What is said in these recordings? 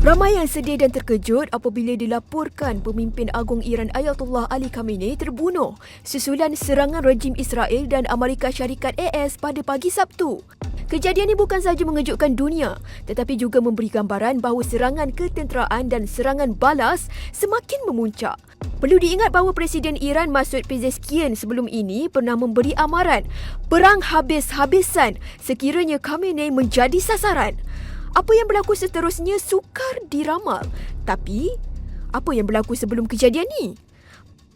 Ramai yang sedih dan terkejut apabila dilaporkan pemimpin agung Iran Ayatollah Ali Khamenei terbunuh susulan serangan rejim Israel dan Amerika Syarikat AS pada pagi Sabtu. Kejadian ini bukan sahaja mengejutkan dunia tetapi juga memberi gambaran bahawa serangan ketenteraan dan serangan balas semakin memuncak. Perlu diingat bahawa Presiden Iran Masoud Pezeshkian sebelum ini pernah memberi amaran perang habis-habisan sekiranya Khamenei menjadi sasaran. Apa yang berlaku seterusnya sukar diramal. Tapi, apa yang berlaku sebelum kejadian ini?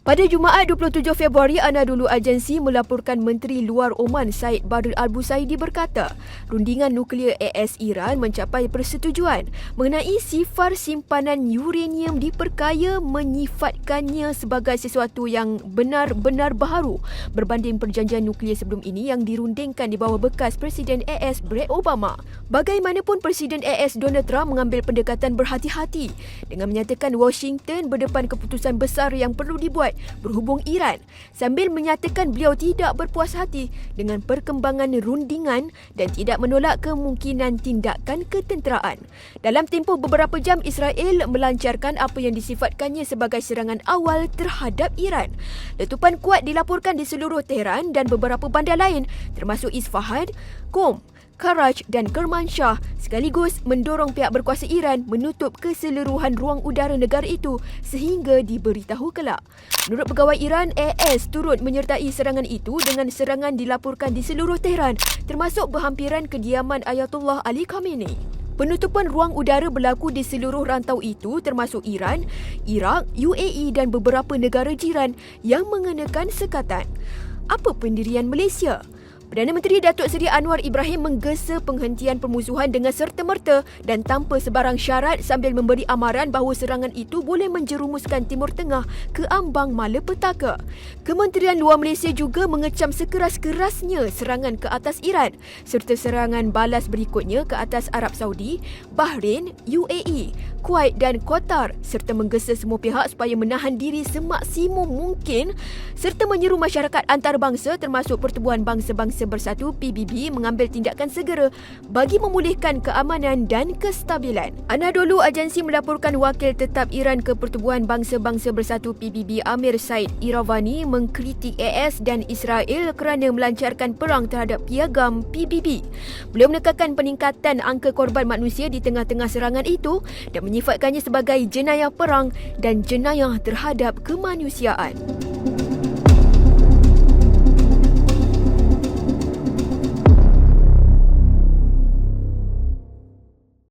Pada Jumaat 27 Februari, Anadolu Agency melaporkan Menteri Luar Oman Said Badr Al-Busaidi berkata, rundingan nuklear AS Iran mencapai persetujuan mengenai sifar simpanan uranium diperkaya menyifatkannya sebagai sesuatu yang benar-benar baharu berbanding perjanjian nuklear sebelum ini yang dirundingkan di bawah bekas Presiden AS Barack Obama. Bagaimanapun, Presiden AS Donald Trump mengambil pendekatan berhati-hati dengan menyatakan Washington berdepan keputusan besar yang perlu dibuat berhubung Iran, sambil menyatakan beliau tidak berpuas hati dengan perkembangan rundingan dan tidak menolak kemungkinan tindakan ketenteraan. Dalam tempoh beberapa jam, Israel melancarkan apa yang disifatkannya sebagai serangan awal terhadap Iran. Letupan kuat dilaporkan di seluruh Tehran dan beberapa bandar lain termasuk Isfahan, Qom, Karaj dan Kermanshah sekaligus mendorong pihak berkuasa Iran menutup keseluruhan ruang udara negara itu sehingga diberitahu kelak. Menurut pegawai Iran, AS turut menyertai serangan itu dengan serangan dilaporkan di seluruh Tehran termasuk berhampiran kediaman Ayatollah Ali Khamenei. Penutupan ruang udara berlaku di seluruh rantau itu termasuk Iran, Iraq, UAE dan beberapa negara jiran yang mengenakan sekatan. Apa pendirian Malaysia? Perdana Menteri Datuk Seri Anwar Ibrahim menggesa penghentian permusuhan dengan serta-merta dan tanpa sebarang syarat sambil memberi amaran bahawa serangan itu boleh menjerumuskan Timur Tengah ke ambang malapetaka. Kementerian Luar Malaysia juga mengecam sekeras-kerasnya serangan ke atas Iran serta serangan balas berikutnya ke atas Arab Saudi, Bahrain, UAE, Kuwait dan Qatar serta menggesa semua pihak supaya menahan diri semaksimum mungkin serta menyeru masyarakat antarabangsa termasuk Pertubuhan Bangsa-Bangsa Bersatu PBB mengambil tindakan segera bagi memulihkan keamanan dan kestabilan. Anadolu Agency melaporkan wakil tetap Iran ke Pertubuhan Bangsa-Bangsa Bersatu PBB Amir Said Iravani mengkritik AS dan Israel kerana melancarkan perang terhadap piagam PBB. Beliau menekankan peningkatan angka korban manusia di tengah-tengah serangan itu dan menyifatkannya sebagai jenayah perang dan jenayah terhadap kemanusiaan.